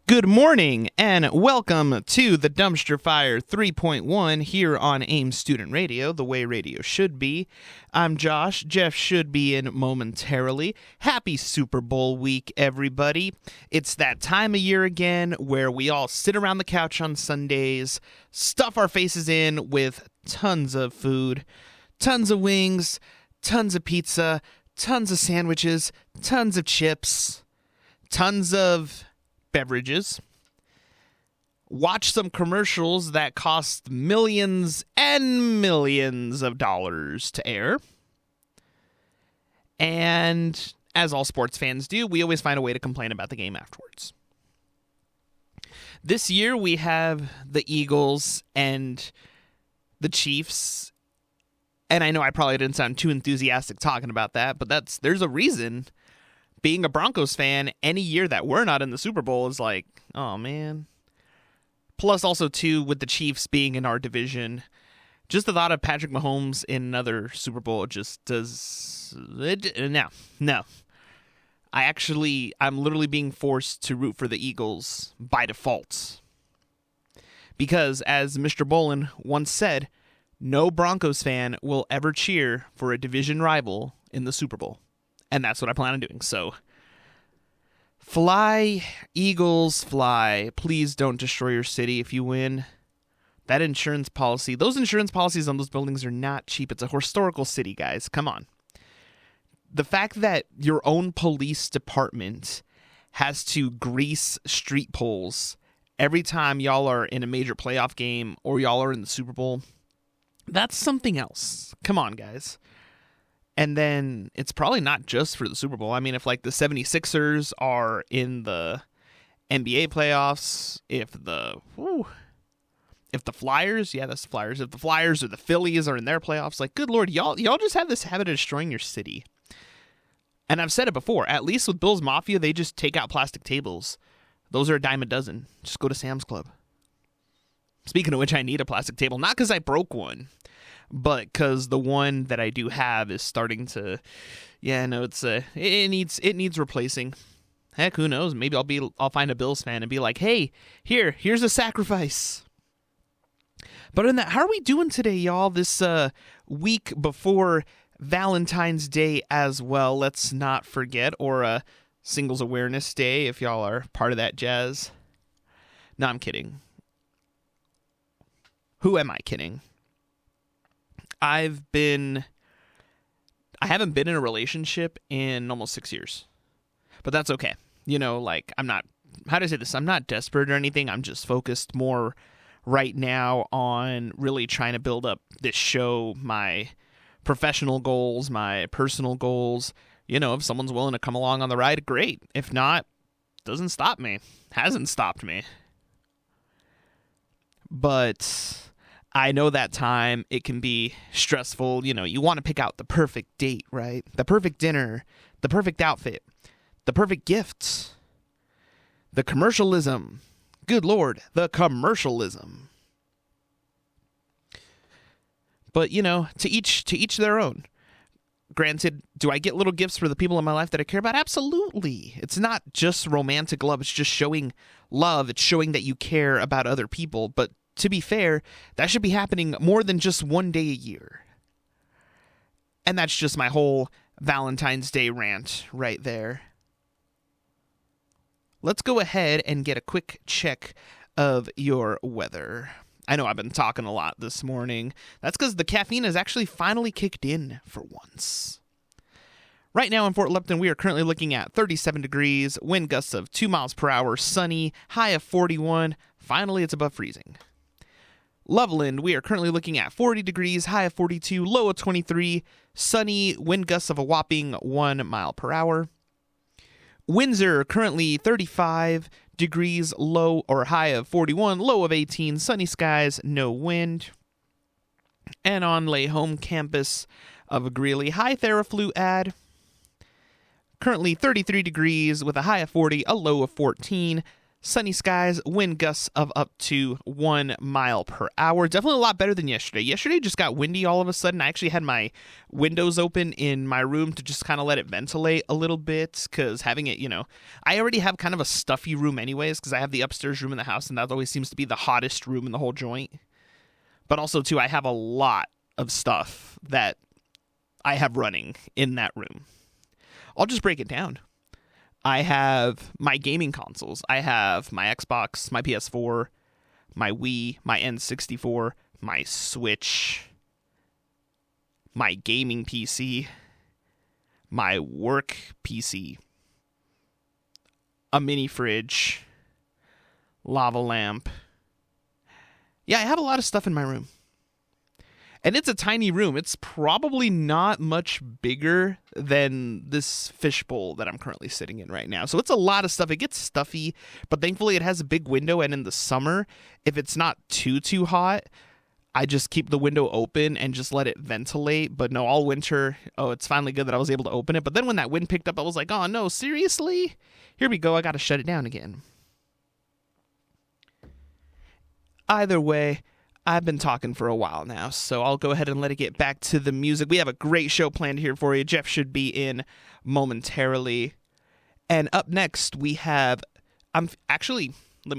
Good morning and welcome to the Dumpster Fire 3.1 here on AIM Student Radio, the way radio should be. I'm Josh. Jeff should be in momentarily. Happy Super Bowl week, everybody. It's that time of year again where we all sit around the couch on Sundays, stuff our faces in with tons of food, tons of wings, tons of pizza, tons of sandwiches, tons of chips, tons of beverages, watch some commercials that cost millions and millions of dollars to air, and as all sports fans do, we always find a way to complain about the game afterwards. This year we have the Eagles and the Chiefs, and I know I probably didn't sound too enthusiastic talking about that, but there's a reason. Being a Broncos fan, any year that we're not in the Super Bowl is like, oh man. Plus also too, with the Chiefs being in our division, just the thought of Patrick Mahomes in another Super Bowl just does it. No. I'm literally being forced to root for the Eagles by default. Because as Mr. Bolin once said, no Broncos fan will ever cheer for a division rival in the Super Bowl. And that's what I plan on doing. So, fly, Eagles, fly. Please don't destroy your city if you win. That insurance policy, those insurance policies on those buildings are not cheap. It's a historical city, guys. Come on. The fact that your own police department has to grease street poles every time y'all are in a major playoff game or y'all are in the Super Bowl, that's something else. Come on, guys. And then it's probably not just for the Super Bowl. I mean, if like the 76ers are in the NBA playoffs, if the Flyers, that's the Flyers. If the Flyers or the Phillies are in their playoffs, like, good Lord, y'all just have this habit of destroying your city. And I've said it before, at least with Bill's Mafia, they just take out plastic tables. Those are a dime a dozen. Just go to Sam's Club. Speaking of which, I need a plastic table. Not because I broke one, but because the one that I do have is starting to, it needs replacing. Heck, who knows? Maybe I'll find a Bills fan and be like, hey, here's a sacrifice. But other than that, how are we doing today, y'all? This week before Valentine's Day as well. Let's not forget, or Singles Awareness Day if y'all are part of that jazz. No, I'm kidding. Who am I kidding? I haven't been in a relationship in almost 6 years, but that's okay. I'm not, how do I say this? I'm not desperate or anything. I'm just focused more right now on really trying to build up this show, my professional goals, my personal goals. If someone's willing to come along on the ride, great. If not, doesn't stop me. Hasn't stopped me. But I know that time it can be stressful. You want to pick out the perfect date, right? The perfect dinner, the perfect outfit, the perfect gifts, the commercialism. Good Lord, the commercialism. But, to each their own. Granted, do I get little gifts for the people in my life that I care about? Absolutely. It's not just romantic love. It's just showing love. It's showing that you care about other people. But to be fair, that should be happening more than just one day a year. And that's just my whole Valentine's Day rant right there. Let's go ahead and get a quick check of your weather. I know I've been talking a lot this morning. That's because the caffeine has actually finally kicked in for once. Right now in Fort Lupton, we are currently looking at 37 degrees, wind gusts of 2 miles per hour, sunny, high of 41. Finally, it's above freezing. Loveland, we are currently looking at 40 degrees, high of 42, low of 23, sunny, wind gusts of a whopping 1 mile per hour. Windsor, currently 35 degrees, low or high of 41, low of 18, sunny skies, no wind. And on Lay Home campus of Greeley, high Theraflu ad. Currently 33 degrees with a high of 40, a low of 14, Sunny skies, wind gusts of up to 1 mile per hour. Definitely a lot better than yesterday. Yesterday just got windy all of a sudden. I actually had my windows open in my room to just kind of let it ventilate a little bit, because having it, I already have kind of a stuffy room anyways, because I have the upstairs room in the house, and that always seems to be the hottest room in the whole joint. But also, too, I have a lot of stuff that I have running in that room. I'll just break it down. I have my gaming consoles. I have my Xbox, my PS4, my Wii, my N64, my Switch, my gaming PC, my work PC, a mini fridge, lava lamp. Yeah, I have a lot of stuff in my room. And it's a tiny room. It's probably not much bigger than this fishbowl that I'm currently sitting in right now. So it's a lot of stuff. It gets stuffy, but thankfully it has a big window. And in the summer, if it's not too hot, I just keep the window open and just let it ventilate. But no, all winter, it's finally good that I was able to open it. But then when that wind picked up, I was like, oh no, seriously? Here we go. I got to shut it down again. Either way, I've been talking for a while now, so I'll go ahead and let it get back to the music. We have a great show planned here for you. Jeff should be in momentarily. And up next, we have... let me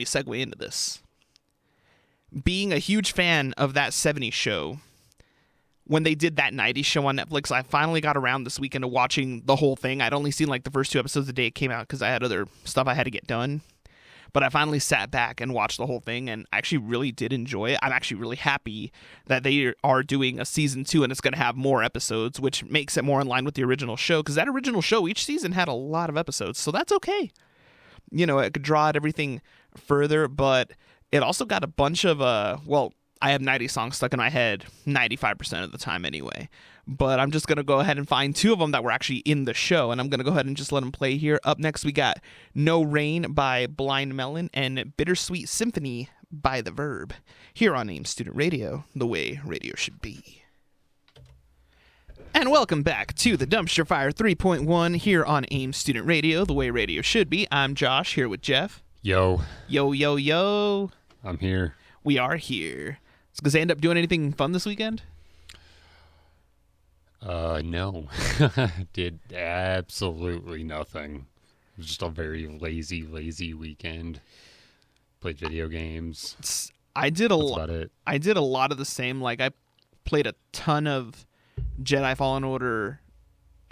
segue into this. Being a huge fan of that 70s show, when they did that 90s show on Netflix, I finally got around this weekend to watching the whole thing. I'd only seen the first 2 episodes the day it came out because I had other stuff I had to get done. But I finally sat back and watched the whole thing, and I actually really did enjoy it. I'm actually really happy that they are doing a season 2, and it's going to have more episodes, which makes it more in line with the original show, because that original show, each season had a lot of episodes, so that's okay. It could draw out everything further, but it also got a bunch of, I have 90 songs stuck in my head 95% of the time anyway. But I'm just going to go ahead and find 2 of them that were actually in the show, and I'm going to go ahead and just let them play here. Up next, we got No Rain by Blind Melon and Bittersweet Symphony by The Verb, here on AIM Student Radio, the way radio should be. And welcome back to the Dumpster Fire 3.1 here on AIM Student Radio, the way radio should be. I'm Josh, here with Jeff. Yo. Yo, yo, yo. I'm here. We are here. So, guys, end up doing anything fun this weekend? No. Did absolutely nothing. It was just a very lazy weekend. Played video games. I did a That's about it. I did a lot of the same. I played a ton of Jedi Fallen Order,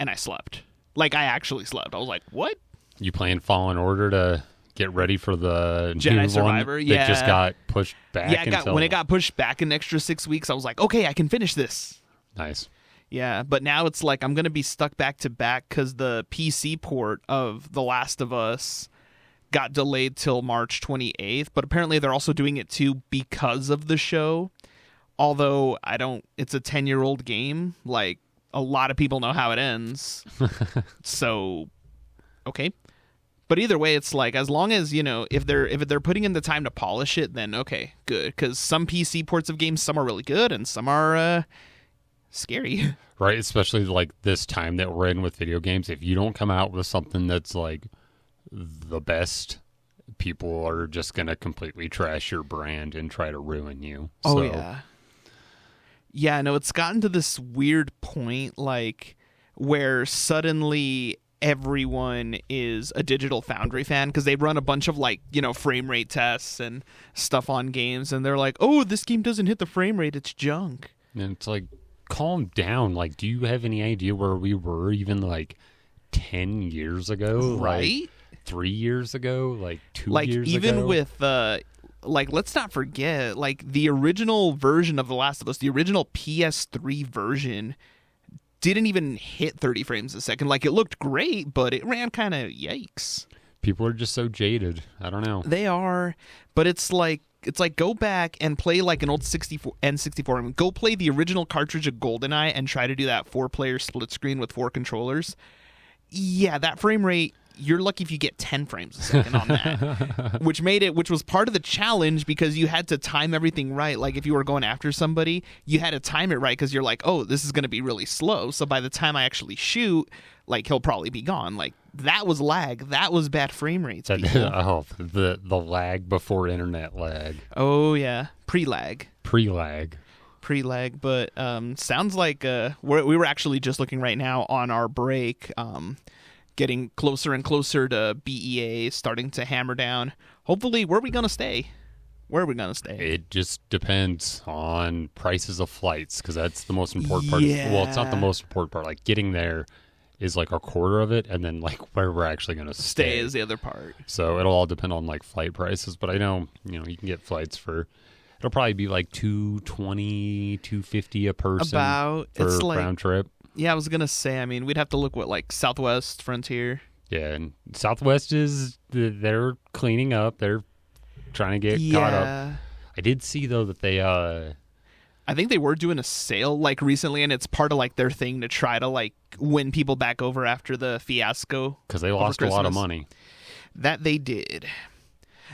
and I slept. I actually slept. I was like, what? You playing Fallen Order to get ready for the Jedi new Survivor? One Yeah. that just got pushed back? Yeah, when it got pushed back an extra 6 weeks, I was like, okay, I can finish this. Nice. Yeah, but now it's I'm going to be stuck back to back because the PC port of The Last of Us got delayed till March 28th, but apparently they're also doing it too because of the show. Although it's a 10-year-old game. A lot of people know how it ends. So, okay. But either way, it's as long as, if they're putting in the time to polish it, then okay, good. Because some PC ports of games, some are really good and some are scary. Right, especially this time that we're in with video games. If you don't come out with something that's the best, people are just going to completely trash your brand and try to ruin you. Oh, yeah. Yeah, no, it's gotten to this weird point, where suddenly everyone is a Digital Foundry fan because they run a bunch of frame rate tests and stuff on games, and they're like, oh, this game doesn't hit the frame rate, it's junk. And it's calm down. Do you have any idea where we were even 10 years ago? Right? 3 years ago? 2 years ago? Even with let's not forget, the original version of The Last of Us, the original PS3 version didn't even hit 30 frames a second. It looked great, but it ran kind of yikes. People are just so jaded. I don't know. They are, but it's go back and play an old N64 and go play the original cartridge of GoldenEye and try to do that 4-player split screen with 4 controllers. Yeah, that frame rate, you're lucky if you get 10 frames a second on that, which was part of the challenge because you had to time everything right. Like if you were going after somebody, you had to time it right because you're like, oh, this is going to be really slow. So by the time I actually shoot, like he'll probably be gone. Like that was lag. That was bad frame rates. The lag before internet lag. Oh yeah, pre-lag. But sounds like we were actually just looking right now on our break, getting closer and closer to BEA starting to hammer down. Hopefully, where are we going to stay? It just depends on prices of flights because that's the most important part. Yeah. Well, it's not the most important part. Like getting there is like a quarter of it, and then like where we're actually going to stay is the other part. So it'll all depend on like flight prices. But I know you can get flights for. It'll probably be like $220, $250 a person for round trip. Yeah, I was gonna say. I mean, we'd have to look what like Southwest, Frontier. Yeah, and Southwest they're cleaning up. They're trying to get caught up. I did see though that they. I think they were doing a sale like recently, and it's part of like their thing to try to like win people back over after the fiasco. Because they lost a lot of money. That they did.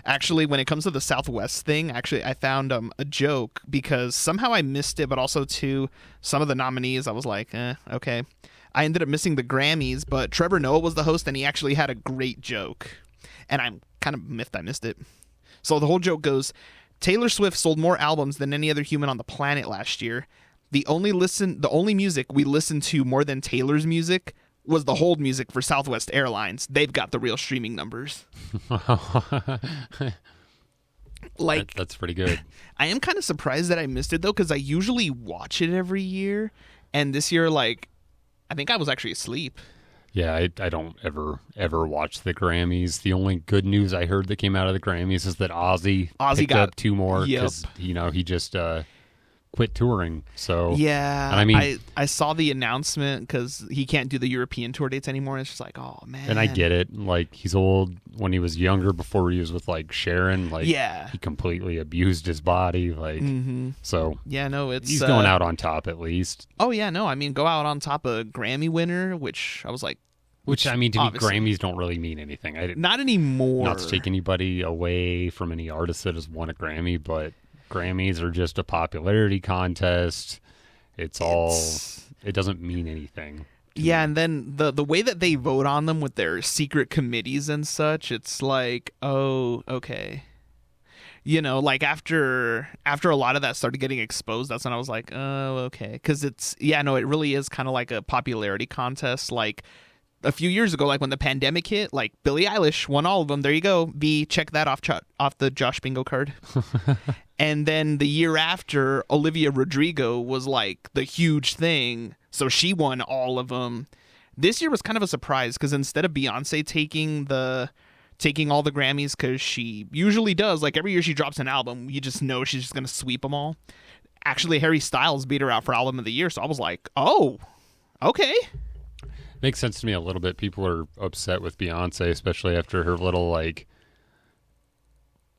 Actually, when it comes to the Southwest thing, I found a joke because somehow I missed it, but also too, some of the nominees, I was like, okay. I ended up missing the Grammys, but Trevor Noah was the host, and he actually had a great joke. And I'm kind of miffed I missed it. So the whole joke goes, Taylor Swift sold more albums than any other human on the planet last year. The only music we listened to more than Taylor's music was the hold music for Southwest Airlines. They've got the real streaming numbers. Like that's pretty good. I am kind of surprised that I missed it though, because I usually watch it every year, and this year, like, I think I was actually asleep. Yeah, I don't ever watch the Grammys. The only good news I heard that came out of the Grammys is that Ozzy picked up 2 more because he just quit touring. So yeah, and I mean, I saw the announcement because he can't do the European tour dates anymore. And it's just like, oh man. And I get it. Like he's old. When he was younger, before he was with like Sharon, like he completely abused his body. Like so. Yeah, no, he's going out on top at least. Oh yeah, no, I mean go out on top a Grammy winner, which I was like. Which I mean, to me, Grammys don't really mean anything. Not anymore. Not to take anybody away from any artist that has won a Grammy, but Grammys are just a popularity contest. It doesn't mean anything. Yeah, and then the way that they vote on them with their secret committees and such, it's like, oh, okay. Like after a lot of that started getting exposed, that's when I was like, oh, okay. Because it really is kind of like a popularity contest. Like a few years ago, like when the pandemic hit, like Billie Eilish won all of them. There you go. Check that off the Josh bingo card. And then the year after, Olivia Rodrigo was like the huge thing. So she won all of them. This year was kind of a surprise because instead of Beyonce taking all the Grammys, because she usually does, like every year she drops an album, you just know she's just going to sweep them all. Actually, Harry Styles beat her out for Album of the Year. So I was like, oh, okay. Makes sense to me a little bit. People are upset with Beyonce, especially after her little like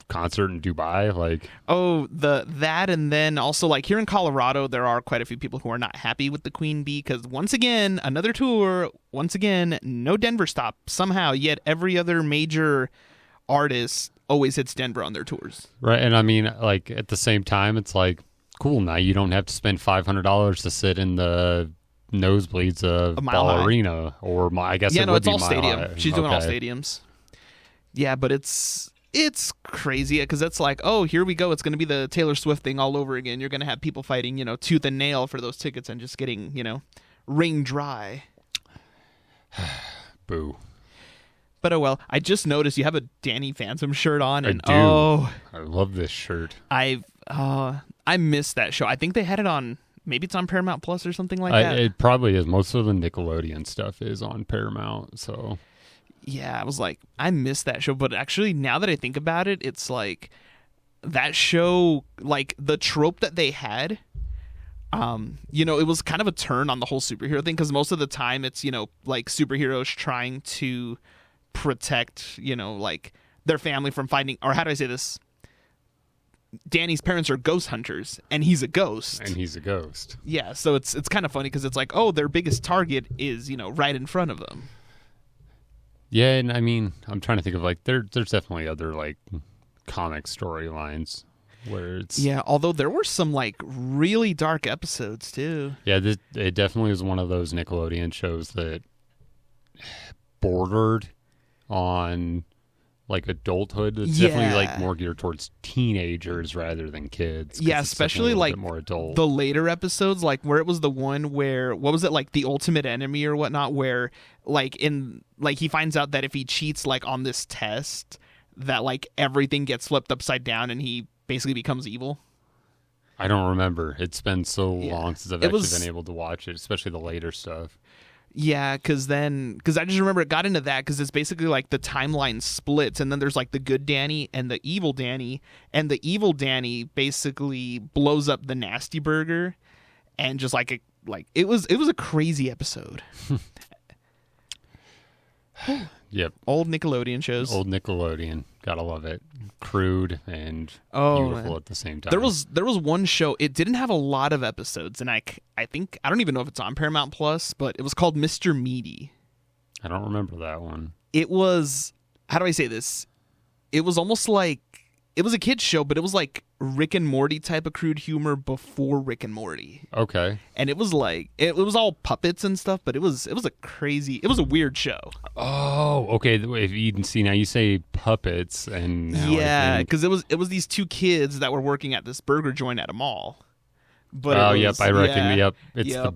concert in Dubai. Like, that, and then also like here in Colorado, there are quite a few people who are not happy with the Queen Bee because once again, another tour. Once again, no Denver stop somehow. Yet every other major artist always hits Denver on their tours. Right, and I mean, like at the same time, it's like cool. Now you don't have to spend $500 to sit in the nosebleeds of Ball Arena, or I guess it would be all stadium. High. She's doing all stadiums. Yeah, but it's crazy because it's like, oh, here we go. It's going to be the Taylor Swift thing all over again. You're going to have people fighting, tooth and nail for those tickets and just getting, wring dry. Boo. But oh well. I just noticed you have a Danny Phantom shirt on, and I do. I love this shirt. I missed that show. I think they had it on. Maybe it's on Paramount Plus or something like that. It probably is. Most of the Nickelodeon stuff is on Paramount. So, yeah, I was like, I missed that show. But actually, now that I think about it, it's like that show, like the trope that they had. It was kind of a turn on the whole superhero thing because most of the time it's like superheroes trying to protect like their family from finding, or how do I say this? Danny's parents are ghost hunters, and he's a ghost. Yeah, so it's kind of funny because it's like, oh, their biggest target is right in front of them. Yeah, and I mean, I'm trying to think of like there's definitely other like comic storylines where it's Yeah, although there were some like really dark episodes too. yeah, it definitely was one of those Nickelodeon shows that bordered on like adulthood. It's definitely like more geared towards teenagers rather than kids. 'Cause Yeah, it's especially definitely a like little bit more adult. the later episodes, like where it was the one where what was it like the ultimate enemy or whatnot, where like in like he finds out that if he cheats like on this test, that like everything gets flipped upside down and he basically becomes evil. I don't remember. It's been so Yeah. long since I've It actually was- been able to watch it, especially the later stuff. Yeah, because I just remember it got into that because it's basically like the timeline splits, and then there's like the good Danny and the evil Danny, and the evil Danny basically blows up the Nasty Burger, and just like it was a crazy episode. Yep. Old Nickelodeon shows. Old Nickelodeon. Gotta love it. Crude and Oh, beautiful man. at the same time. There was one show. It didn't have a lot of episodes, and I think I don't even know if it's on Paramount Plus, but it was called Mr. Meaty. I don't remember that one. It was, how do I say this? It was almost like it was a kids show, but it was like Rick and Morty type of crude humor before Rick and Morty, Okay. and it was like it was all puppets and stuff, but it was a weird show. Oh, okay. If you can see now, you say puppets, and now I Yeah, think- because it was these two kids that were working at this burger joint at a mall. But oh, it yep. was- I reckon. yeah, Yep. It's yep.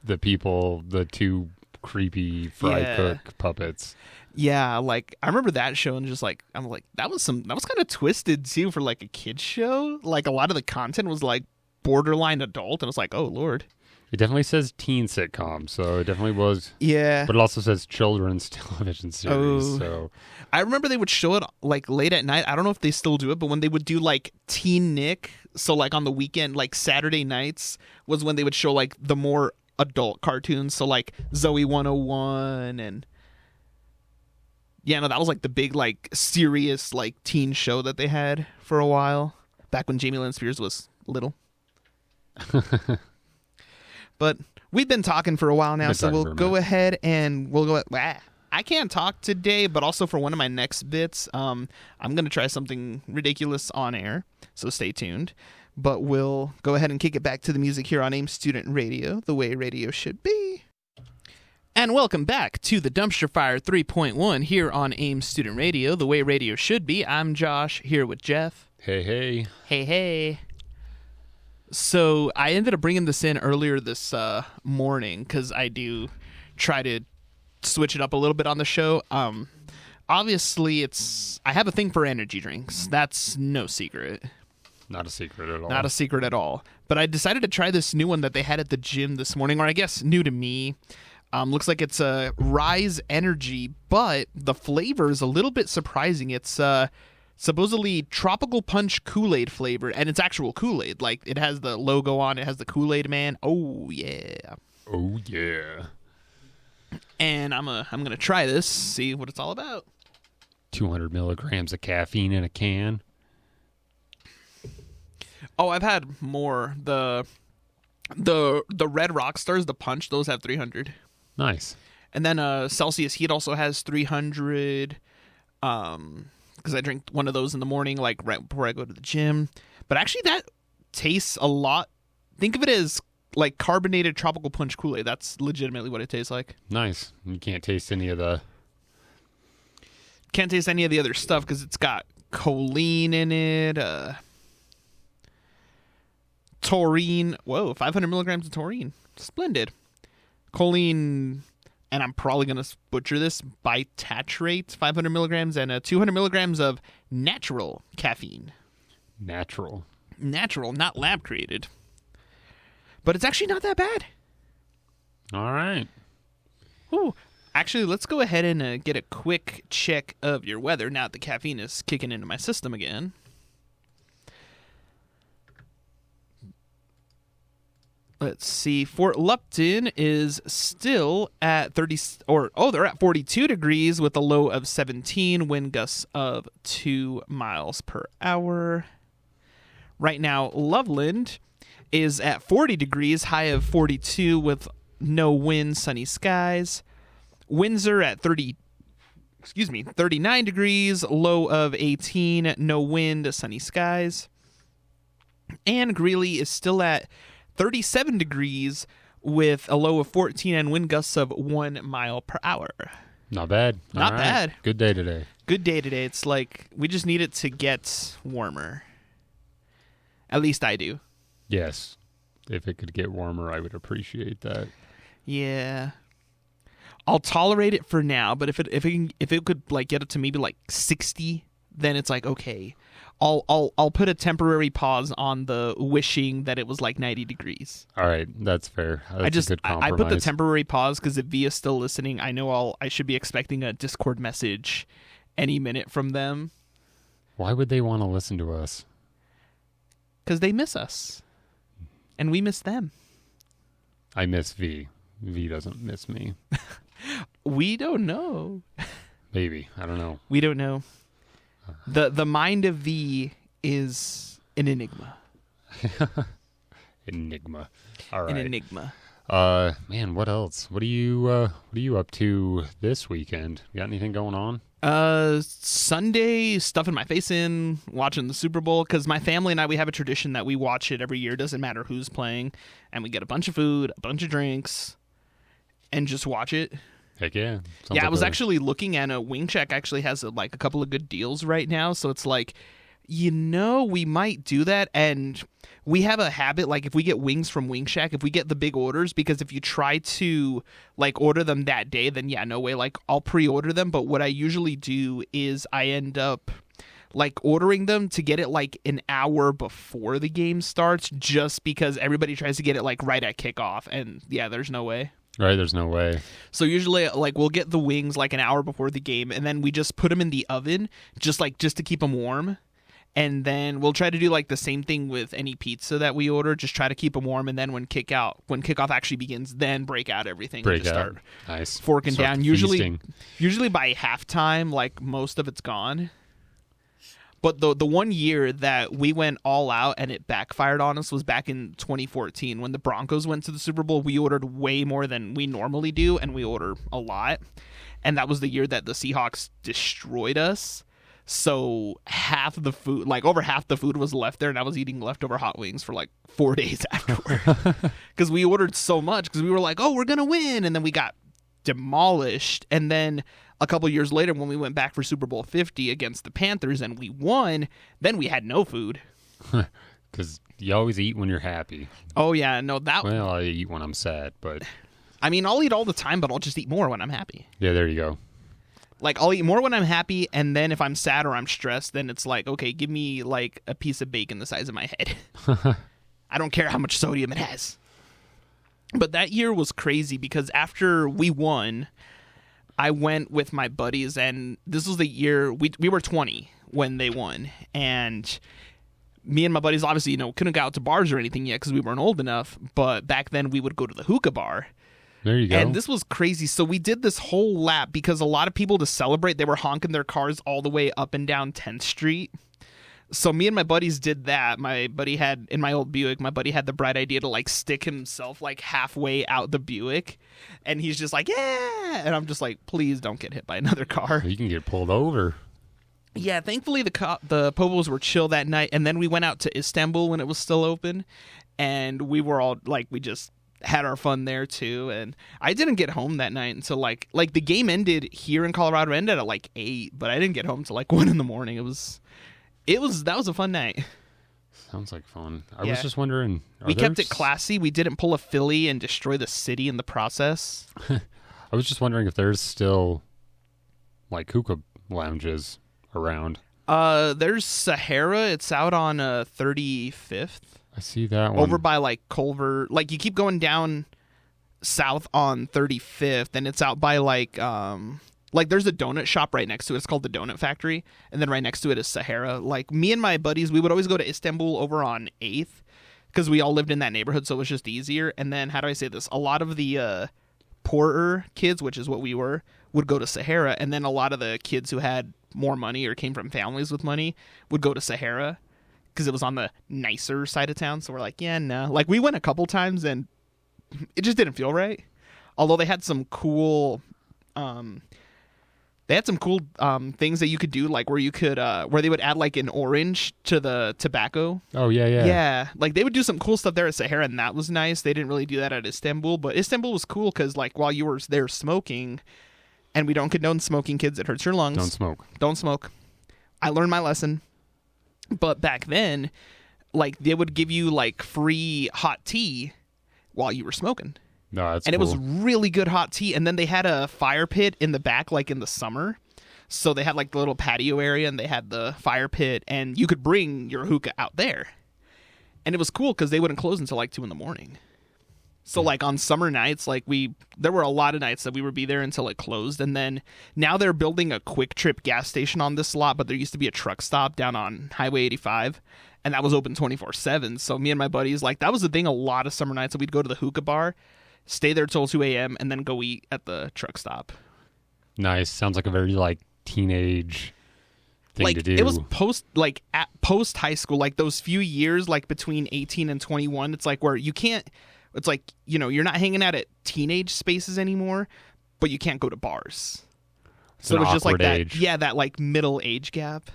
the people, the two creepy fry Yeah. cook puppets. Yeah, like I remember that show and just like I'm like that was kind of twisted too for like a kids show. Like a lot of the content was like borderline adult, and it's like, oh Lord. It definitely says teen sitcom, so it definitely was. Yeah. But it also says children's television series. Oh. So I remember they would show it like late at night. I don't know if they still do it, but when they would do like Teen Nick, so like on the weekend, like Saturday nights was when they would show like the more adult cartoons. So like Zoe 101 and yeah, no, that was like the big like serious like teen show that they had for a while back when Jamie Lynn Spears was little. But we've been talking for a while now, Been so talking we'll for a go minute. ahead and we'll go. I can't talk today, but also for one of my next bits, I'm going to try something ridiculous on air, so stay tuned. But we'll go ahead and kick it back to the music here on AIM Student Radio, the way radio should be. And welcome back to the Dumpster Fire 3.1 here on AIM Student Radio, the way radio should be. I'm Josh, here with Jeff. hey. Hey. So I ended up bringing this in earlier this morning because I do try to switch it up a little bit on the show. Obviously, I have a thing for energy drinks. That's no secret. Not a secret at all. Not a secret at all. But I decided to try this new one that they had at the gym this morning, or I guess new to me. Looks like it's a Rise Energy, but the flavor is a little bit surprising. It's supposedly tropical punch Kool-Aid flavor, and it's actual Kool-Aid. Like it has the logo on it, has the Kool-Aid man. Oh yeah. Oh yeah. And I'm gonna try this, see what it's all about. 200 milligrams of caffeine in a can. Oh, I've had more. The Red Rockstars, the punch, those have 300. Nice. And then Celsius Heat also has 300. Because I drink one of those in the morning, like right before I go to the gym. But actually, that tastes a lot. Think of it as like carbonated tropical punch Kool-Aid. That's legitimately what it tastes like. Nice. You can't taste any of the. Can't taste any of the other stuff because it's got choline in it. Taurine. Whoa, 500 milligrams of taurine. Splendid. Choline, and I'm probably going to butcher this, bitatrate, 500 milligrams, and 200 milligrams of natural caffeine. Natural. Natural, not lab created. But it's actually not that bad. All right. Ooh. Actually, let's go ahead and get a quick check of your weather now that the caffeine is kicking into my system again. Let's see. Fort Lupton is still at they're at 42 degrees with a low of 17, wind gusts of 2 miles per hour. Right now, Loveland is at 40 degrees, high of 42 with no wind, sunny skies. Windsor at 30. 39 degrees, low of 18, no wind, sunny skies. And Greeley is still at 37 degrees with a low of 14 and wind gusts of 1 mile per hour. Not bad. Not All right. bad. Good day today. Good day today. It's like we just need it to get warmer. At least I do. Yes. If it could get warmer, I would appreciate that. Yeah. I'll tolerate it for now, but if it could like get it to maybe like 60, then it's like okay. I'll put a temporary pause on the wishing that it was like 90 degrees. All right, that's fair. That's a good I compromise. put the temporary pause because if Via's still listening, I know I should be expecting a Discord message any minute from them. Why would they want to listen to us? Because they miss us, and we miss them. I miss V. V doesn't miss me. We don't know. Maybe. I don't know. We don't know. The mind of V is an enigma. Enigma. All An right. enigma. Man, what else? What are you up to this weekend? You got anything going on? Sunday, stuffing my face in, watching the Super Bowl, because my family and I, we have a tradition that we watch it every year, doesn't matter who's playing, and we get a bunch of food, a bunch of drinks, and just watch it. Heck yeah. Sounds Yeah, I like was a- actually looking at Wing Shack actually has a couple of good deals right now, so it's like, we might do that, and we have a habit, like if we get wings from Wing Shack, if we get the big orders, because if you try to like order them that day, then yeah, no way, like I'll pre-order them, but what I usually do is I end up like ordering them to get it like an hour before the game starts, just because everybody tries to get it like right at kickoff, and yeah, there's no way. Right, there's no way. So usually, like, we'll get the wings like an hour before the game, and then we just put them in the oven, just to keep them warm. And then we'll try to do like the same thing with any pizza that we order, just try to keep them warm. And then when kickoff actually begins, then break out everything and just start Nice. forking Start down. feasting. Usually by halftime, like most of it's gone. But the one year that we went all out and it backfired on us was back in 2014 when the Broncos went to the Super Bowl. We ordered way more than we normally do, and we order a lot. And that was the year that the Seahawks destroyed us. So over half the food was left there, and I was eating leftover hot wings for like 4 days afterward. Because we ordered so much, because we were like, oh, we're going to win. And then we got demolished. And then a couple years later, when we went back for Super Bowl 50 against the Panthers and we won, then we had no food. Because you always eat when you're happy. Oh, yeah. No, Well, I eat when I'm sad, but... I mean, I'll eat all the time, but I'll just eat more when I'm happy. Yeah, there you go. Like, I'll eat more when I'm happy, and then if I'm sad or I'm stressed, then it's like, okay, give me, like, a piece of bacon the size of my head. I don't care how much sodium it has. But that year was crazy because after we won, I went with my buddies, and this was the year we were 20 when they won, and me and my buddies obviously, couldn't go out to bars or anything yet because we weren't old enough, but back then we would go to the hookah bar. There you go. And this was crazy. So we did this whole lap because a lot of people, to celebrate, they were honking their cars all the way up and down 10th Street. So me and my buddies did that. In my old Buick, my buddy had the bright idea to like stick himself like halfway out the Buick. And he's just like, yeah. And I'm just like, please don't get hit by another car. You can get pulled over. Yeah, thankfully the Povos were chill that night. And then we went out to Istanbul when it was still open. And we were all like, we just had our fun there too. And I didn't get home that night until like the game ended here in Colorado, ended at like 8, but I didn't get home till like 1 a.m. That was a fun night. Sounds like fun. I Yeah. was just wondering. We kept it classy. We didn't pull a Philly and destroy the city in the process. I was just wondering if there's still like hookah lounges around. There's Sahara. It's out on 35th. I see that one. Over by like Culver. Like you keep going down south on 35th, and it's out by like there's a donut shop right next to it. It's called the Donut Factory, and then right next to it is Sahara. Like me and my buddies, we would always go to Istanbul over on 8th because we all lived in that neighborhood, so it was just easier. And then how do I say this? A lot of the poorer kids, which is what we were, would go to Sahara, and then a lot of the kids who had more money or came from families with money would go to Sahara because it was on the nicer side of town. So we're like, yeah, no. Like we went a couple times and it just didn't feel right. Although they had some cool They had some cool things that you could do, like where you could where they would add like an orange to the tobacco. Oh, yeah. Yeah, like they would do some cool stuff there at Sahara, and that was nice. They didn't really do that at Istanbul, but Istanbul was cool because like while you were there smoking, and we don't condone smoking, kids, it hurts your lungs. Don't smoke. I learned my lesson. But back then, like they would give you like free hot tea while you were smoking. No, that's and cool. It was really good hot tea. And then they had a fire pit in the back, like in the summer. So they had like the little patio area, and they had the fire pit, and you could bring your hookah out there. And it was cool because they wouldn't close until like 2 a.m. So like on summer nights, like there were a lot of nights that we would be there until it closed. And then now they're building a Quick Trip gas station on this lot, but there used to be a truck stop down on Highway 85, and that was open 24/7. So me and my buddies, like that was the thing. A lot of summer nights that we'd go to the hookah bar, stay there till 2 a.m. and then go eat at the truck stop. Nice. Sounds like a very like teenage thing like to do. It was post high school, like those few years like between 18 and 21. It's like where you can't. It's like, you know, you're not hanging out at teenage spaces anymore, but you can't go to bars. So it was just like that. Age. Yeah, that like middle age gap.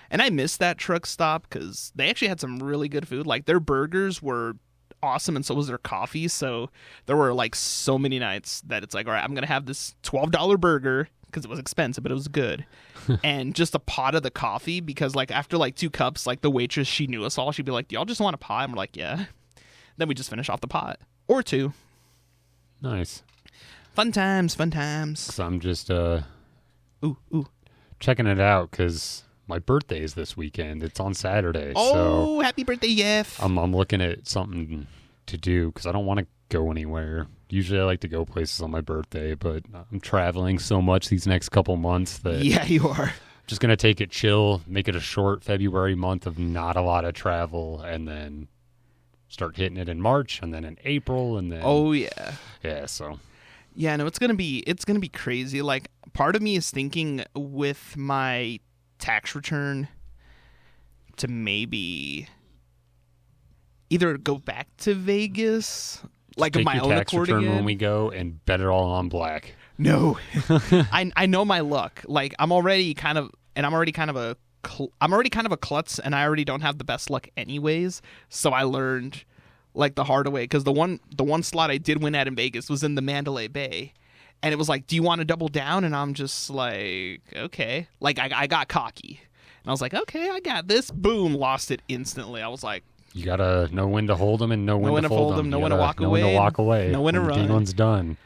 And I missed that truck stop because they actually had some really good food. Like their burgers were awesome, and so was their coffee. So there were like so many nights that it's like, all right, I'm going to have this $12 burger because it was expensive, but it was good. And just a pot of the coffee, because like after like 2 cups, like the waitress, she knew us all. She'd be like, do y'all just want a pot? And we're like, yeah. Then we just finish off the pot. Or 2. Nice. Fun times. 'Cause I'm just Ooh. checking it out because my birthday is this weekend. It's on Saturday. Oh, so happy birthday, Jeff. I'm looking at something to do because I don't want to go anywhere. Usually I like to go places on my birthday, but I'm traveling so much these next couple months that Yeah, you are. just going to take it chill, make it a short February month of not a lot of travel, and then start hitting it in March, and then in April, and then Oh, yeah. yeah. So Yeah, no, it's gonna be crazy. Like, part of me is thinking with my tax return to maybe either go back to Vegas, like of take my your own tax accord return again. when we go and bet it all on black. No, I know my luck. Like I'm already kind of a klutz, and I already don't have the best luck anyways. So I learned like the hard way, because the one slot I did win at in Vegas was in the Mandalay Bay, and it was like, do you want to double down? And I'm just like, okay. Like I got cocky, and I was like, okay, I got this. Boom, lost it instantly. I was like, You gotta know when to hold them and know when to fold them. know You when to gotta walk know when away, to walk away. know when to the run. game one's done.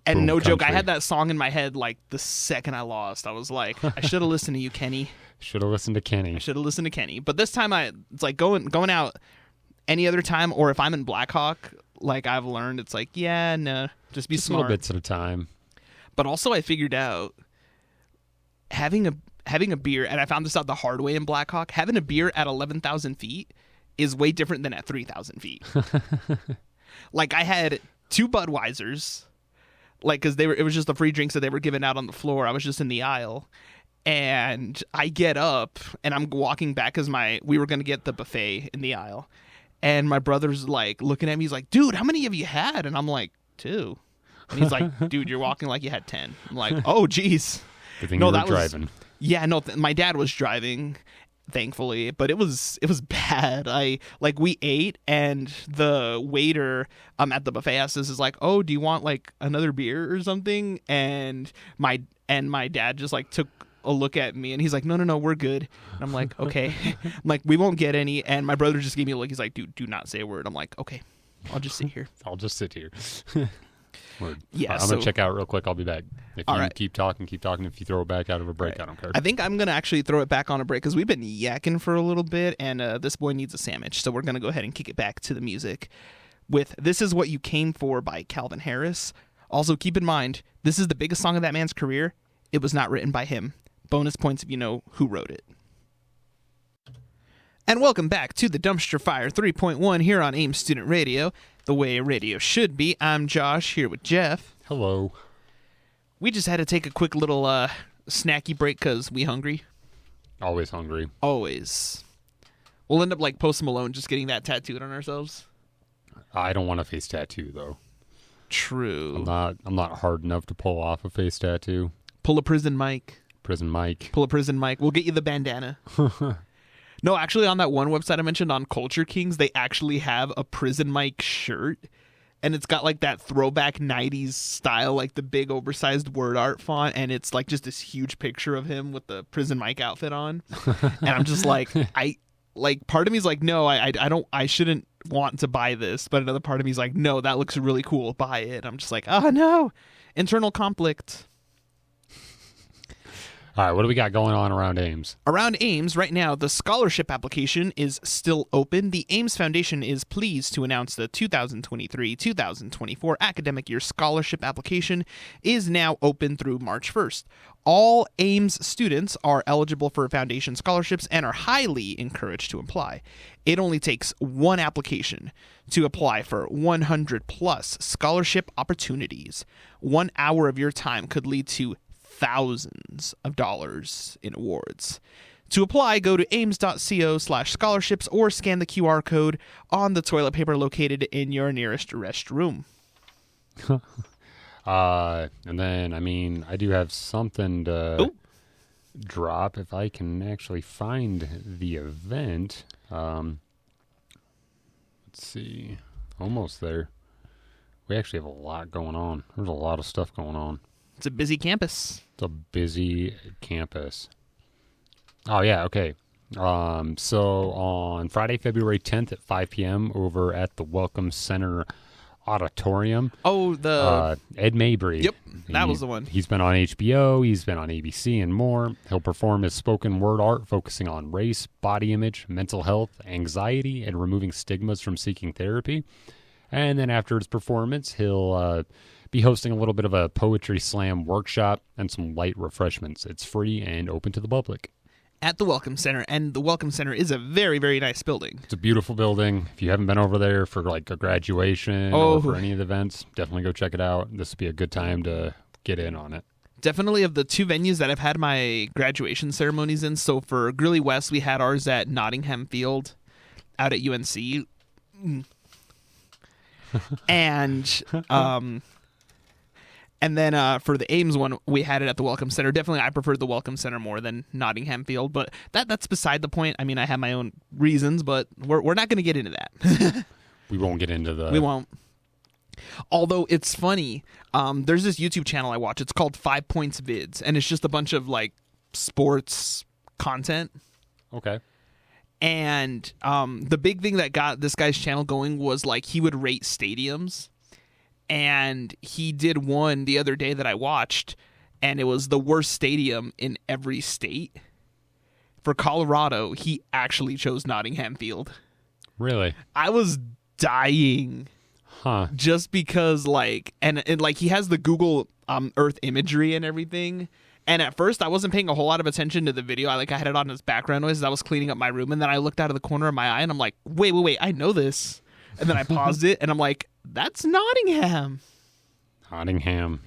and Boom, no joke, I country. had that song in my head like the second I lost. I was like, I should have listened to you, Kenny. Should have listened to Kenny. I should have listened to Kenny. But this time, it's like going out any other time, or if I'm in Blackhawk, like I've learned, it's like, yeah, no, just be Just smart. little bits at a time. But also, I figured out having a beer, and I found this out the hard way in Blackhawk. Having a beer at 11,000 feet is way different than at 3,000 feet. Like I had 2 Budweisers, like because it was just the free drinks that they were giving out on the floor. I was just in the aisle. And I get up and I'm walking back because we were going to get the buffet in the aisle. And my brother's like looking at me. He's like, dude, how many have you had? And I'm like, 2. And he's like, dude, you're walking like you had 10. I'm like, oh, geez. Good thing No, you were that was- driving. Yeah, no, my dad was driving, thankfully, but it was bad. We ate, and the waiter at the buffet asked us, is like, oh, do you want like another beer or something? And my dad just like took a look at me, and he's like, no, we're good. And I'm like, okay. I'm like, we won't get any. And my brother just gave me a look. He's like, dude, do not say a word. I'm like, okay, I'll just sit here. I'll just sit here. Word. Yeah, All right, I'm gonna check out real quick. I'll be back. If All you right. keep talking. If you throw it back out of a break, I don't care. I think I'm going to actually throw it back on a break because we've been yakking for a little bit, and this boy needs a sandwich. So we're going to go ahead and kick it back to the music with This Is What You Came For by Calvin Harris. Also, keep in mind, this is the biggest song of that man's career. It was not written by him. Bonus points if you know who wrote it. And welcome back to the Dumpster Fire 3.1 here on AIM Student Radio, the way radio should be. I'm Josh, here with Jeff. Hello. We just had to take a quick little snacky break because we hungry. Always hungry. Always. We'll end up like Post Malone, just getting that tattooed on ourselves. I don't want a face tattoo though. True. I'm not hard enough to pull off a face tattoo. Pull a prison Mike. Prison Mike. Pull a prison Mike. We'll get you the bandana. No, actually, on that one website I mentioned on Culture Kings, they actually have a prison Mike shirt. And it's got like that throwback 90s style, like the big oversized word art font. And it's like just this huge picture of him with the prison Mike outfit on. And I'm just like, part of me is like, no, I shouldn't want to buy this. But another part of me is like, no, that looks really cool. Buy it. I'm just like, oh no, internal conflict. All right, what do we got going on around Ames? Around Ames, right now, the scholarship application is still open. The Ames Foundation is pleased to announce the 2023-2024 academic year scholarship application is now open through March 1st. All Ames students are eligible for foundation scholarships and are highly encouraged to apply. It only takes one application to apply for 100 plus scholarship opportunities. 1 hour of your time could lead to thousands of dollars in awards. To apply, go to ames.co/scholarships or scan the QR code on the toilet paper located in your nearest restroom. And then, I do have something to drop if I can actually find the event. Let's see. Almost there. We actually have a lot going on. There's a lot of stuff going on. It's a busy campus. It's a busy campus. Oh, yeah, okay. So on Friday, February 10th at 5 p.m. over at the Welcome Center Auditorium. Oh, Ed Mabry. Yep, that was the one. He's been on HBO, he's been on ABC and more. He'll perform his spoken word art focusing on race, body image, mental health, anxiety, and removing stigmas from seeking therapy. And then after his performance, he'll be hosting a little bit of a poetry slam workshop and some light refreshments. It's free and open to the public. At the Welcome Center, and the Welcome Center is a very, very nice building. It's a beautiful building. If you haven't been over there for like a graduation or for any of the events, definitely go check it out. This would be a good time to get in on it. Definitely of the two venues that I've had my graduation ceremonies in. So for Greeley West, we had ours at Nottingham Field out at UNC. And then for the Ames one, we had it at the Welcome Center. Definitely, I preferred the Welcome Center more than Nottingham Field, but that's beside the point. I mean, I have my own reasons, but we're not going to get into that. We won't get into the... We won't. Although, it's funny. There's this YouTube channel I watch. It's called 5 Points Vids, and it's just a bunch of, like, sports content. Okay. And the big thing that got this guy's channel going was, like, he would rate stadiums. And he did one the other day that I watched, and it was the worst stadium in every state. For Colorado, he actually chose Nottingham Field. Really? I was dying. Huh. Just because, like, and like, he has the Google Earth imagery and everything. And at first, I wasn't paying a whole lot of attention to the video. I had it on as background noise as I was cleaning up my room. And then I looked out of the corner of my eye, and I'm like, wait, I know this. And then I paused it, and I'm like, that's Nottingham. Nottingham.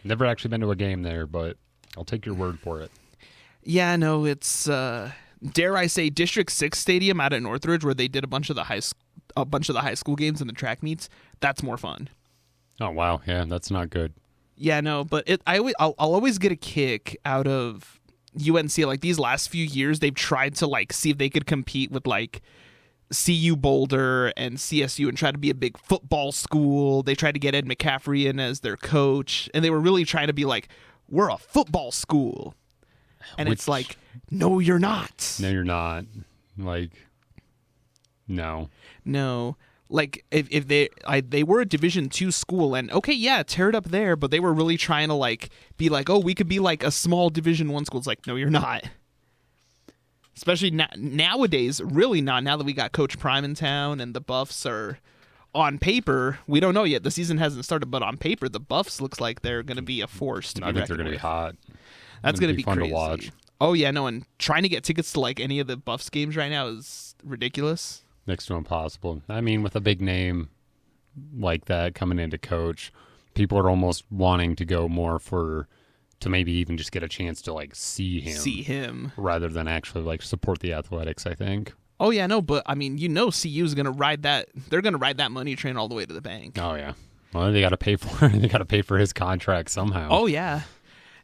Never actually been to a game there, but I'll take your word for it. Yeah, no, it's, dare I say, District 6 Stadium out at Northridge, where they did a bunch of the high school games and the track meets. That's more fun. Oh, wow. Yeah, that's not good. Yeah, no, but I'll always get a kick out of UNC. Like, these last few years, they've tried to, like, see if they could compete with, like, CU Boulder and CSU and try to be a big football school. They tried to get Ed McCaffrey in as their coach, and they were really trying to be like, we're a football school. And it's like, no, you're not. No, you're not. Like, no. Like, if they were a Division II school, and okay, yeah, tear it up there, but they were really trying to, like, be like, oh, we could be like a small Division I school. It's like, no, you're not. Especially nowadays, really not. Now that we got Coach Prime in town and the Buffs are on paper, we don't know yet. The season hasn't started, but on paper, the Buffs looks like they're going to be a force to be reckoned with. I think they're going to be hot. That's going to be fun crazy to watch. Oh, yeah, no, and trying to get tickets to, like, any of the Buffs games right now is ridiculous. Next to impossible. I mean, with a big name like that coming into coach, people are almost wanting to go more to maybe even just get a chance to, like, see him rather than actually, like, support the athletics, I think. Oh yeah, no, but I mean, CU is going to ride that. They're going to ride that money train all the way to the bank. Oh yeah. Well, they got to pay for his contract somehow. Oh yeah.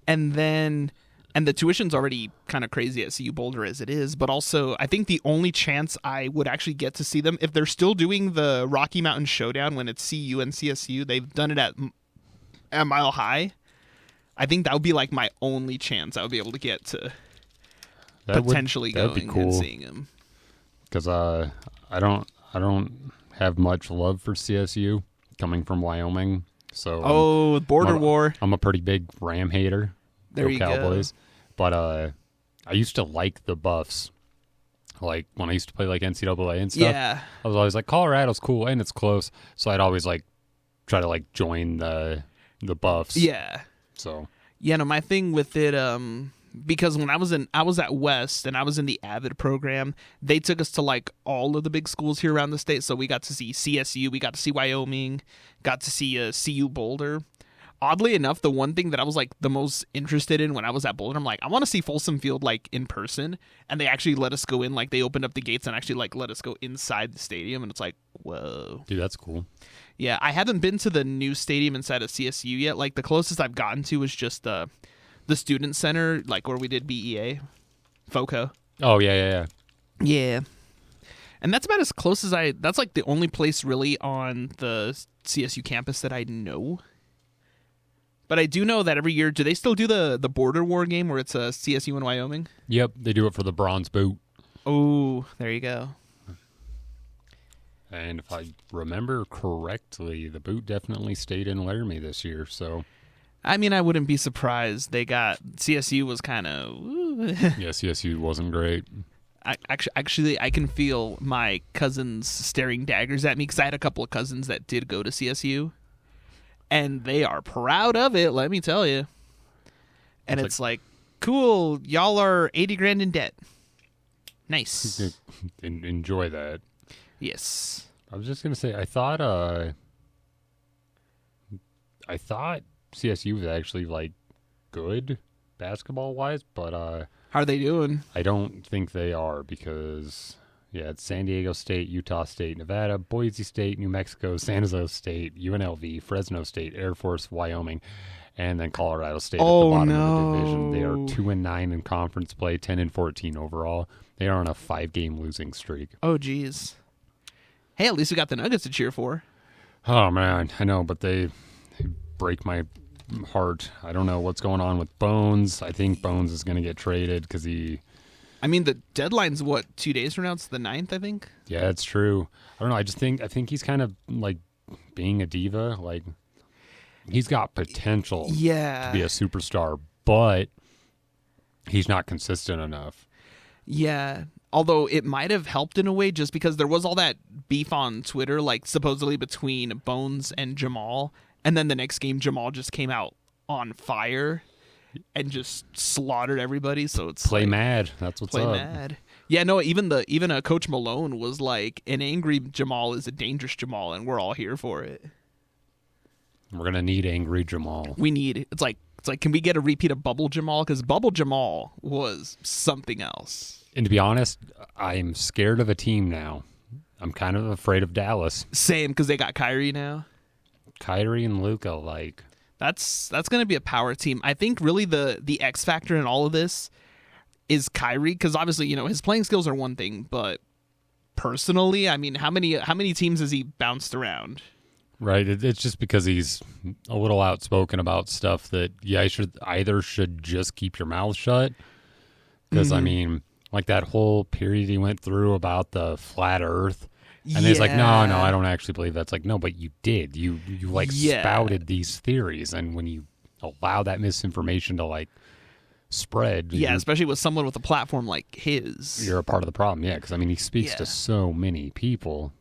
And the tuition's already kind of crazy at CU Boulder as it is, but also I think the only chance I would actually get to see them, if they're still doing the Rocky Mountain Showdown when it's CU and CSU, they've done it at Mile High. I think that would be like my only chance I would be able to get to potentially going cool. and seeing him. Because I don't have much love for CSU coming from Wyoming. So border war. I'm a pretty big Ram hater. There you Cowboys. go. But I used to like the Buffs. Like when I used to play like NCAA and stuff. Yeah. I was always like, Colorado's cool and it's close. So I'd always like try to like join the Buffs. Yeah. So yeah, no, my thing with it, because when I was at West and I was in the Avid program, they took us to like all of the big schools here around the state. So we got to see CSU, we got to see Wyoming, got to see CU Boulder. Oddly enough, the one thing that I was like the most interested in when I was at Boulder, I'm like, I want to see Folsom Field like in person, and they actually let us go in. Like they opened up the gates and actually like let us go inside the stadium, and it's like, whoa, dude, that's cool. Yeah, I haven't been to the new stadium inside of CSU yet. Like the closest I've gotten to was just the student center, like where we did BEA, FOCO. Oh yeah. Yeah. And that's about as close as that's like the only place really on the CSU campus that I know. But I do know that every year, do they still do the border war game where it's CSU and Wyoming? Yep, they do it for the bronze boot. Oh, there you go. And if I remember correctly, the boot definitely stayed in Laramie this year. So, I mean, I wouldn't be surprised. CSU was kind of... yeah, CSU wasn't great. Actually, I can feel my cousins staring daggers at me because I had a couple of cousins that did go to CSU. And they are proud of it, let me tell you. And it's like, cool, y'all are $80,000 in debt. Nice. Enjoy that. Yes. I was just gonna say, I thought CSU was actually like good basketball wise, but how are they doing? I don't think they are because. Yeah, it's San Diego State, Utah State, Nevada, Boise State, New Mexico, San Jose State, UNLV, Fresno State, Air Force, Wyoming, and then Colorado State at the bottom of the division. They are 2-9 in conference play, 10-14 overall. They are on a 5-game losing streak. Oh, geez. Hey, at least we got the Nuggets to cheer for. Oh, man, I know, but they break my heart. I don't know what's going on with Bones. I think Bones is going to get traded because he... I mean, the deadline's, 2 days from now? It's the 9th, I think? Yeah, it's true. I don't know. I think he's kind of, like, being a diva. Like, he's got potential to be a superstar, but he's not consistent enough. Yeah. Although it might have helped in a way just because there was all that beef on Twitter, like, supposedly between Bones and Jamal. And then the next game, Jamal just came out on fire and just slaughtered everybody. So it's play mad. That's what's up. Play mad. Yeah, no. Even Coach Malone was like, an angry Jamal is a dangerous Jamal, and we're all here for it. We're gonna need angry Jamal. We need. It's like, can we get a repeat of Bubble Jamal? Because Bubble Jamal was something else. And to be honest, I'm scared of a team now. I'm kind of afraid of Dallas. Same, because they got Kyrie now. Kyrie and Luka, like. That's going to be a power team. I think really the X factor in all of this is Kyrie, because obviously, his playing skills are one thing, but personally, I mean, how many teams has he bounced around? Right. It's just because he's a little outspoken about stuff that should just keep your mouth shut. Because I mean, like that whole period he went through about the flat Earth. And he's like, no, I don't actually believe that's like, no, but you did. You spouted these theories. And when you allow that misinformation to like spread. Yeah, especially with someone with a platform like his. You're a part of the problem. Yeah, because I mean, he speaks to so many people.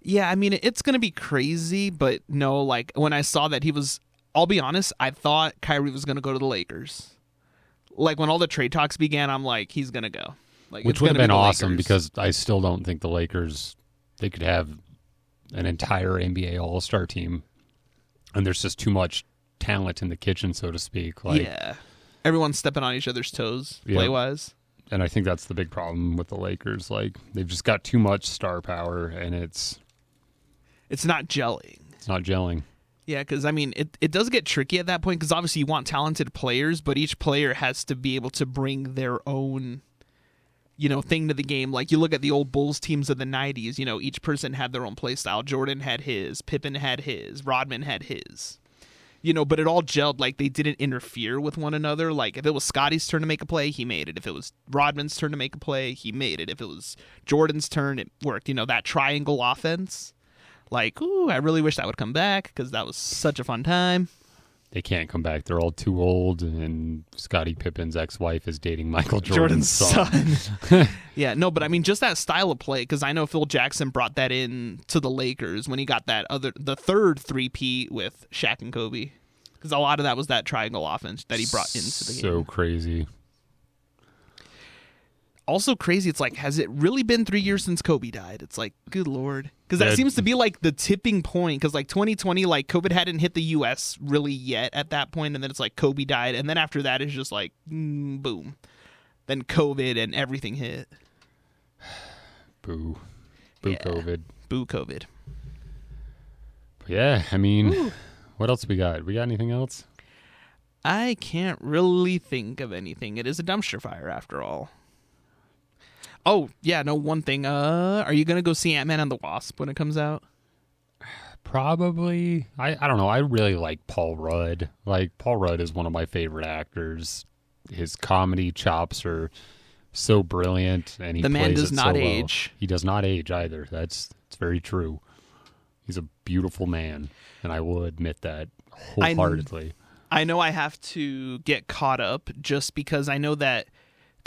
Yeah, I mean, it's going to be crazy. But no, like when I saw that I'll be honest, I thought Kyrie was going to go to the Lakers. Like when all the trade talks began, I'm like, he's going to go. Like, which would have been awesome because I still don't think the Lakers... They could have an entire NBA All-Star team, and there's just too much talent in the kitchen, so to speak. Like, yeah. Everyone's stepping on each other's toes, play-wise. And I think that's the big problem with the Lakers. Like, they've just got too much star power, and it's not gelling. It's not gelling. Yeah, because I mean, it does get tricky at that point because obviously you want talented players, but each player has to be able to bring their own, thing to the game. Like you look at the old Bulls teams of the 90s, each person had their own play style. Jordan had his, Pippen had his, Rodman had his. But it all gelled. Like they didn't interfere with one another. Like if it was Scotty's turn to make a play, he made it. If it was Rodman's turn to make a play, he made it. If it was Jordan's turn, it worked. That triangle offense. Like, ooh, I really wish that would come back because that was such a fun time. They can't come back. They're all too old, and Scottie Pippen's ex-wife is dating Michael Jordan's son. Yeah, no, but I mean, just that style of play, because I know Phil Jackson brought that in to the Lakers when he got the third three-peat with Shaq and Kobe. Because a lot of that was that triangle offense that he brought into the game. So crazy. Also crazy, it's like, has it really been 3 years since Kobe died? It's like, good Lord. Because that seems to be like the tipping point. Because like 2020, like COVID hadn't hit the U.S. really yet at that point, and then it's like Kobe died. And then after that, it's just like, boom. Then COVID and everything hit. Boo. Boo yeah. COVID. Boo COVID. But yeah, I mean, what else we got? We got anything else? I can't really think of anything. It is a dumpster fire after all. Oh, yeah, no, one thing. Are you going to go see Ant-Man and the Wasp when it comes out? Probably. I don't know. I really like Paul Rudd. Like, Paul Rudd is one of my favorite actors. His comedy chops are so brilliant, and he the man plays does it not so age. Well. He does not age either. It's very true. He's a beautiful man, and I will admit that wholeheartedly. I know I have to get caught up just because I know that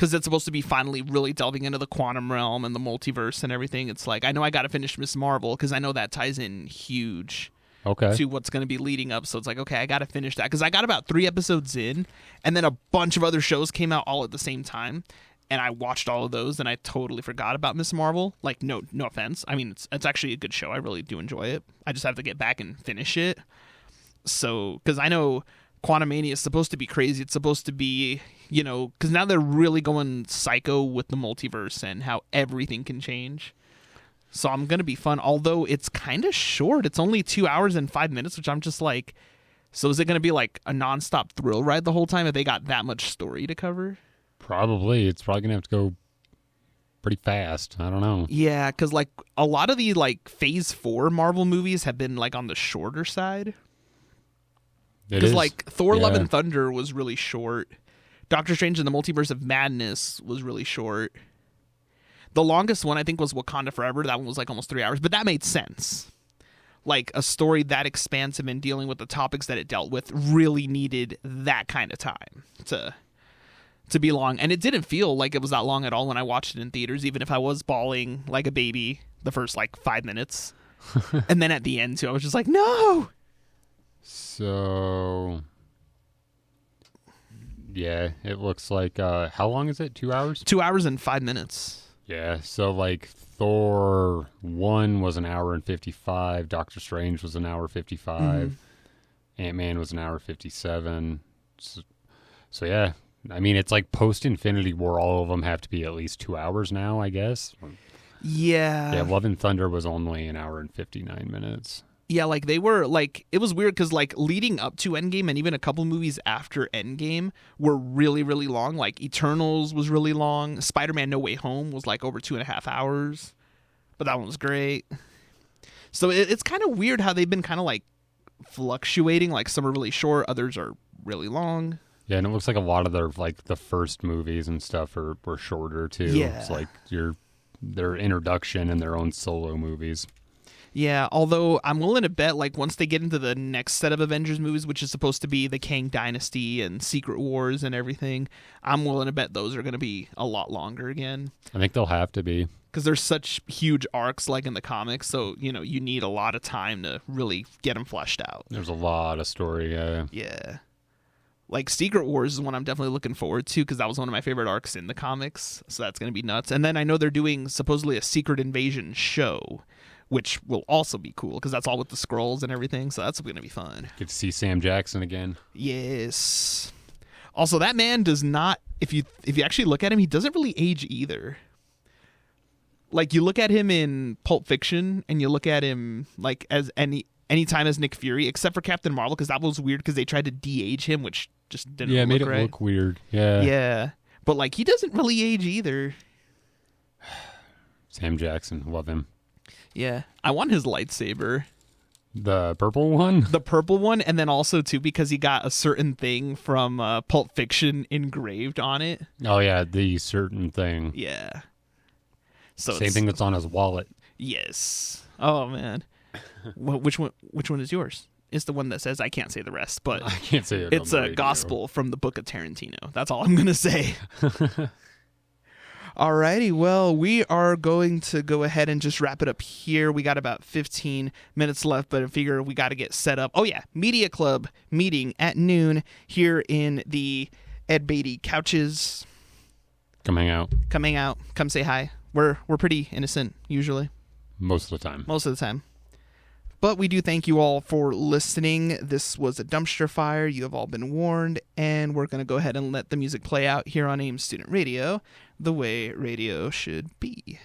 because it's supposed to be finally really delving into the quantum realm and the multiverse and everything. It's like, I know I got to finish Miss Marvel because I know that ties in huge to what's going to be leading up. So it's like, okay, I got to finish that because I got about 3 episodes in and then a bunch of other shows came out all at the same time. And I watched all of those and I totally forgot about Miss Marvel. Like, no offense. I mean, it's actually a good show. I really do enjoy it. I just have to get back and finish it. So, because I know Quantumania is supposed to be crazy. It's supposed to be, because now they're really going psycho with the multiverse and how everything can change. So I'm going to be fun, although it's kind of short. It's only 2 hours and 5 minutes, which I'm just like, so is it going to be like a nonstop thrill ride the whole time if they got that much story to cover? Probably. It's probably going to have to go pretty fast. I don't know. Yeah, because like a lot of the like Phase 4 Marvel movies have been like on the shorter side. Because like Thor Love and Thunder was really short. Doctor Strange and the Multiverse of Madness was really short. The longest one I think was Wakanda Forever. That one was like almost 3 hours, but that made sense. Like a story that expansive and dealing with the topics that it dealt with really needed that kind of time to be long. And it didn't feel like it was that long at all when I watched it in theaters, even if I was bawling like a baby the first like 5 minutes. And then at the end too, I was just like, no! So, yeah, it looks like, how long is it? 2 hours? 2 hours and 5 minutes. Yeah, so like Thor 1 was an hour and 55, Doctor Strange was an hour 55, Ant-Man was an hour 57. So yeah, I mean, it's like post-Infinity War, all of them have to be at least 2 hours now, I guess. Yeah. Yeah, Love and Thunder was only an hour and 59 minutes. Yeah, like they were like, it was weird because like leading up to Endgame and even a couple movies after Endgame were really, really long. Like Eternals was really long. Spider-Man No Way Home was like over 2.5 hours, but that one was great. So it's kind of weird how they've been kind of like fluctuating. Like some are really short, others are really long. Yeah, and it looks like a lot of their like the first movies and stuff were shorter too. Yeah. It's like their introduction and their own solo movies. Yeah, although I'm willing to bet, like, once they get into the next set of Avengers movies, which is supposed to be the Kang Dynasty and Secret Wars and everything, I'm willing to bet those are going to be a lot longer again. I think they'll have to be. Because there's such huge arcs, like, in the comics, so, you need a lot of time to really get them fleshed out. There's a lot of story, yeah. Yeah. Like, Secret Wars is one I'm definitely looking forward to, because that was one of my favorite arcs in the comics, so that's going to be nuts. And then I know they're doing, supposedly, a Secret Invasion show, which will also be cool because that's all with the scrolls and everything. So that's going to be fun. Get to see Sam Jackson again. Yes. Also, that man does not. If you actually look at him, he doesn't really age either. Like you look at him in Pulp Fiction, and you look at him like anytime as Nick Fury, except for Captain Marvel, because that was weird because they tried to de-age him, which just didn't Yeah, it look made right. it look weird. Yeah. Yeah. But, like, he doesn't really age either. Sam Jackson, love him. Yeah. I want his lightsaber. The purple one? The purple one, and then also, too, because he got a certain thing from Pulp Fiction engraved on it. Oh, yeah, the certain thing. Yeah. So Same thing that's on his wallet. Yes. Oh, man. Which one is yours? It's the one that says, I can't say the rest, but I can't say it. it's on the a radio. gospel from the book of Tarantino. That's all I'm going to say. Alrighty, well, we are going to go ahead and just wrap it up here. We got about 15 minutes left, but I figure we got to get set up. Oh, yeah, Media Club meeting at noon here in the Ed Beatty couches. Come hang out. Come hang out. Come say hi. We're pretty innocent, usually. Most of the time. Most of the time. But we do thank you all for listening. This was a dumpster fire. You have all been warned, and we're going to go ahead and let the music play out here on AIM Student Radio, the way radio should be.